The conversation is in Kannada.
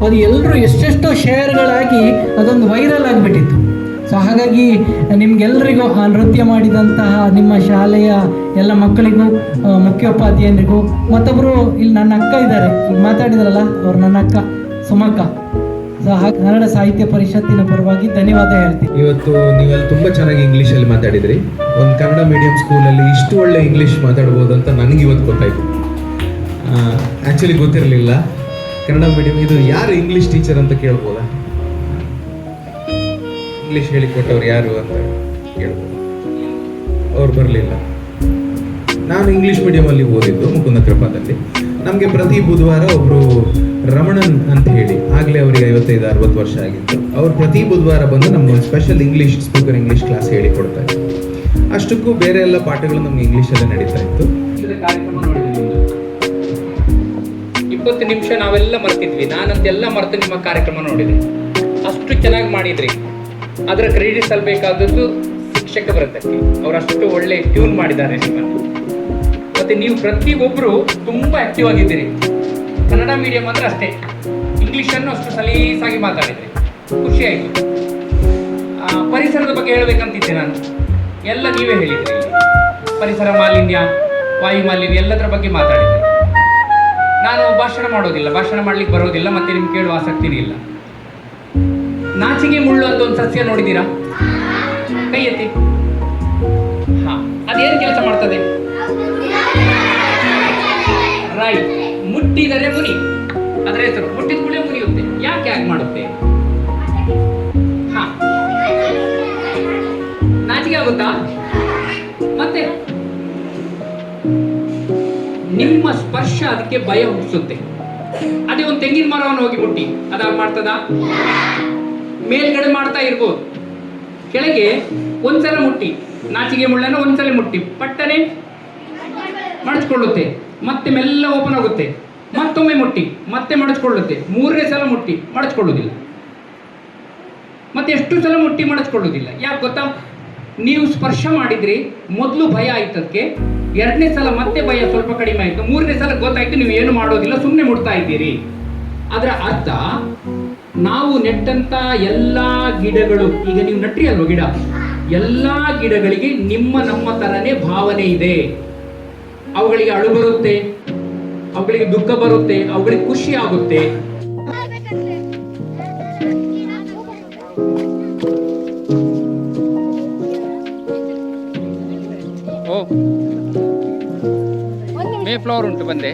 ಅದು ಎಲ್ಲರೂ ಎಷ್ಟೆಷ್ಟೋ ಶೇರ್ಗಳಾಗಿ ಅದೊಂದು ವೈರಲ್ ಆಗಿಬಿಟ್ಟಿತ್ತು. ಸೊ ಹಾಗಾಗಿ ನಿಮ್ಗೆಲ್ರಿಗೂ ಆ ನೃತ್ಯ ಮಾಡಿದಂತಹ ನಿಮ್ಮ ಶಾಲೆಯ ಎಲ್ಲ ಮಕ್ಕಳಿಗೂ, ಮುಖ್ಯೋಪಾಧ್ಯಾಯರಿಗೂ, ಮತ್ತೊಬ್ಬರು ಇಲ್ಲಿ ನನ್ನ ಅಕ್ಕ ಇದ್ದಾರೆ, ಈಗ ಮಾತಾಡಿದ್ರಲ್ಲ ಅವ್ರು ನನ್ನ ಅಕ್ಕ ಸುಮಕ್ಕ. ಸೊ ಹಾಗೆ ಕನ್ನಡ ಸಾಹಿತ್ಯ ಪರಿಷತ್ತಿನ ಪರವಾಗಿ ಧನ್ಯವಾದ ಹೇಳ್ತೀನಿ. ಇವತ್ತು ನೀವೆಲ್ಲ ತುಂಬ ಚೆನ್ನಾಗಿ ಇಂಗ್ಲೀಷಲ್ಲಿ ಮಾತಾಡಿದ್ರಿ. ಒಂದು ಕನ್ನಡ ಮೀಡಿಯಂ ಸ್ಕೂಲಲ್ಲಿ ಇಷ್ಟು ಒಳ್ಳೆ ಇಂಗ್ಲೀಷ್ ಮಾತಾಡ್ಬೋದು ಅಂತ ನನಗೆ ಇವತ್ತು ಗೊತ್ತಾಯಿತು. ಆ್ಯಕ್ಚುಲಿ ಗೊತ್ತಿರಲಿಲ್ಲ. ಕನ್ನಡ ಮೀಡಿಯಂ ಇದು ಯಾರು ಇಂಗ್ಲೀಷ್ ಟೀಚರ್ ಅಂತ ಕೇಳ್ಬೋದಾ? ಇಂಗ್ಲೀಷ್ ಹೇಳಿಕೊಟ್ಟವ್ರು ಯಾರು ಅಂತ ಕೇಳ್ಬೋದು. ಅವ್ರು ಬರಲಿಲ್ಲ. ನಾನು ಇಂಗ್ಲೀಷ್ ಮೀಡಿಯಮಲ್ಲಿ ಓದಿದ್ದು ಮುಕುಂದ ಕೃಪಾದಲ್ಲಿ. ನಮಗೆ ಪ್ರತಿ ಬುಧವಾರ ಒಬ್ಬರು ರಮಣನ್ ಅಂತ ಹೇಳಿ, ಆಗಲೇ ಅವರಿಗೆ 55-60 ವರ್ಷ ಆಗಿತ್ತು. ಅವ್ರು ಪ್ರತಿ ಬುಧವಾರ ಬಂದು ನಮ್ಗೊಂದು special English spoken English class ಹೇಳಿಕೊಡ್ತಾ ಇದ್ರು. ಅಷ್ಟಕ್ಕೂ ಬೇರೆ ಎಲ್ಲ ಪಾಠಗಳು ನಮ್ಗೆ ಇಂಗ್ಲೀಷಲ್ಲೇ ನಡೀತಾ ಇತ್ತು. ಕಾರ್ಯಕ್ರಮ ನೋಡಿದ್ವಿ, 20 ನಿಮಿಷ ನಾವೆಲ್ಲ ಮರ್ತಿದ್ವಿ. ನಾನಂತೆಲ್ಲ ಮರೆತು ನಿಮ್ಮ ಕಾರ್ಯಕ್ರಮ ನೋಡಿದೆ. ಅಷ್ಟು ಚೆನ್ನಾಗಿ ಮಾಡಿದ್ರಿ. ಅದರ ಕ್ರೆಡಿಟ್ ಸಲ್ಲಬೇಕಾದದ್ದು ಶಿಕ್ಷಕ ವೃಂದಕ್ಕೆ. ಅವರಷ್ಟು ಒಳ್ಳೆ ಟ್ಯೂನ್ ಮಾಡಿದ್ದಾರೆ ನಿಮ್ಮನ್ನು. ಮತ್ತೆ ನೀವು ಪ್ರತಿಯೊಬ್ಬರು ತುಂಬ ಆಕ್ಟಿವ್ ಆಗಿದ್ದೀರಿ. ಕನ್ನಡ ಮೀಡಿಯಂ ಅಂದ್ರೆ ಅಷ್ಟೇ, ಇಂಗ್ಲೀಷನ್ನು ಅಷ್ಟು ಸಲೀಸಾಗಿ ಮಾತಾಡಿದ್ರಿ, ಖುಷಿ ಆಯಿತು. ಪರಿಸರದ ಬಗ್ಗೆ ಹೇಳಬೇಕಂತಿದ್ದೆ ನಾನು, ಎಲ್ಲ ನೀವೇ ಹೇಳಿದ್ರಿ. ಪರಿಸರ ಮಾಲಿನ್ಯ, ವಾಯು ಮಾಲಿನ್ಯ ಎಲ್ಲದರ ಬಗ್ಗೆ ಮಾತಾಡಿದ್ರಿ. ನಾನು ಭಾಷಣ ಮಾಡೋದಿಲ್ಲ, ಭಾಷಣ ಮಾಡ್ಲಿಕ್ಕೆ ಬರೋದಿಲ್ಲ, ಮತ್ತೆ ನಿಮ್ಗೆ ಕೇಳುವ ಆಸಕ್ತಿನೂ ಇಲ್ಲ. ನಾಚಿಗೆ ಮುಳ್ಳು ಅಂತ ಒಂದು ಸಸ್ಯ ನೋಡಿದ್ದೀರಾ? ಕೈ ಎತ್ತಿ. ಹಾ, ಅದೇನು ಕೆಲಸ ಮಾಡ್ತದೆ? ರೈಟ್, ಮುಟ್ಟಿದರೆ ಮುನಿ, ಅದರ ಹೆಸರು. ಮುಟ್ಟಿದ ಕೂಡಲೇ ಮುನಿಯುತ್ತೆ. ಯಾಕೆ ಹಾಗೆ ಮಾಡುತ್ತೆ? ಹಾ, ನಾಚಿಕೆ ಆಗುತ್ತಾ? ಮತ್ತೆ ನಿಮ್ಮ ಸ್ಪರ್ಶ ಅದಕ್ಕೆ ಭಯ ಹುಟ್ಟಿಸುತ್ತೆ. ಅದೇ ಒಂದು ತೆಂಗಿನ ಮರವನ್ನು ಹೋಗಿ ಮುಟ್ಟಿ ಅದಾಗ ಮಾಡ್ತದ? ಮೇಲ್ಗಡೆ ಮಾಡ್ತಾ ಇರ್ಬೋದು, ಕೆಳಗೆ ಒಂದ್ಸಲ ಮುಟ್ಟಿ, ನಾಚಿಗೆ ಮುಳ್ಳನ್ನು ಒಂದ್ಸಲ ಮುಟ್ಟಿ ಪಟ್ಟನೆ ಮಡಚ್ಕೊಳ್ಳುತ್ತೆ, ಮತ್ತೆ ಮೆಲ್ಲ ಓಪನ್ ಆಗುತ್ತೆ. ಮತ್ತೊಮ್ಮೆ ಮುಟ್ಟಿ ಮತ್ತೆ ಮಡಚ್ಕೊಳ್ಳುತ್ತೆ. 3ನೇ ಸಲ ಮುಟ್ಟಿ ಮಡಚ್ಕೊಳ್ಳೋದಿಲ್ಲ. ಮತ್ತೆ ಎಷ್ಟು ಸಲ ಮುಟ್ಟಿ ಮಡಚ್ಕೊಳ್ಳೋದಿಲ್ಲ. ಯಾಕೆ ಗೊತ್ತಾ? ನೀವು ಸ್ಪರ್ಶ ಮಾಡಿದ್ರಿ, ಮೊದಲು ಭಯ ಆಯ್ತದಕ್ಕೆ, 2ನೇ ಸಲ ಮತ್ತೆ ಭಯ ಸ್ವಲ್ಪ ಕಡಿಮೆ ಆಯಿತು, 3ನೇ ಸಲ ಗೊತ್ತಾಯ್ತು ನೀವು ಏನು ಮಾಡೋದಿಲ್ಲ, ಸುಮ್ಮನೆ ಮುಟ್ತಾ ಇದ್ದೀರಿ. ಅದರ ಅರ್ಥ, ನಾವು ನೆಟ್ಟಂತ ಎಲ್ಲ ಗಿಡಗಳು, ಈಗ ನೀವು ನಟ್ರಿ ಅಲ್ವ ಗಿಡ, ಎಲ್ಲ ಗಿಡಗಳಿಗೆ ನಮ್ಮ ತರನೇ ಭಾವನೆ ಇದೆ. ಅವುಗಳಿಗೆ ಅಳು ಬರುತ್ತೆ, ಅವುಗಳಿಗೆ ದುಃಖ ಬರುತ್ತೆ, ಅವುಗಳಿಗೆ ಖುಷಿ ಆಗುತ್ತೆ. ಮೇ ಫ್ಲವರ್ ಉಂಟು ಬಂದೆ.